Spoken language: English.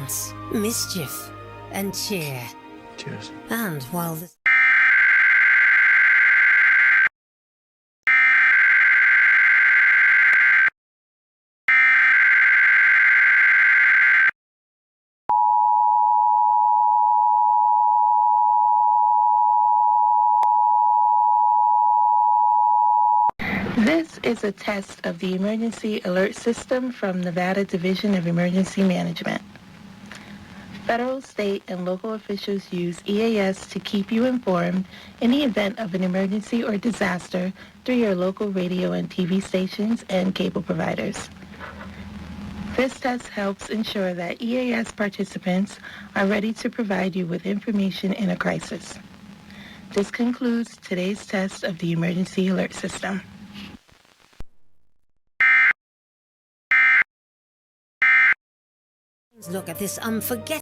romance, mischief, and cheer. Cheers. And while the... This is a test of the Emergency Alert System from Nevada Division of Emergency Management. Federal, state, and local officials use EAS to keep you informed in the event of an emergency or disaster through your local radio and TV stations and cable providers. This test helps ensure that EAS participants are ready to provide you with information in a crisis. This concludes today's test of the Emergency Alert System. Look at this unforgettable...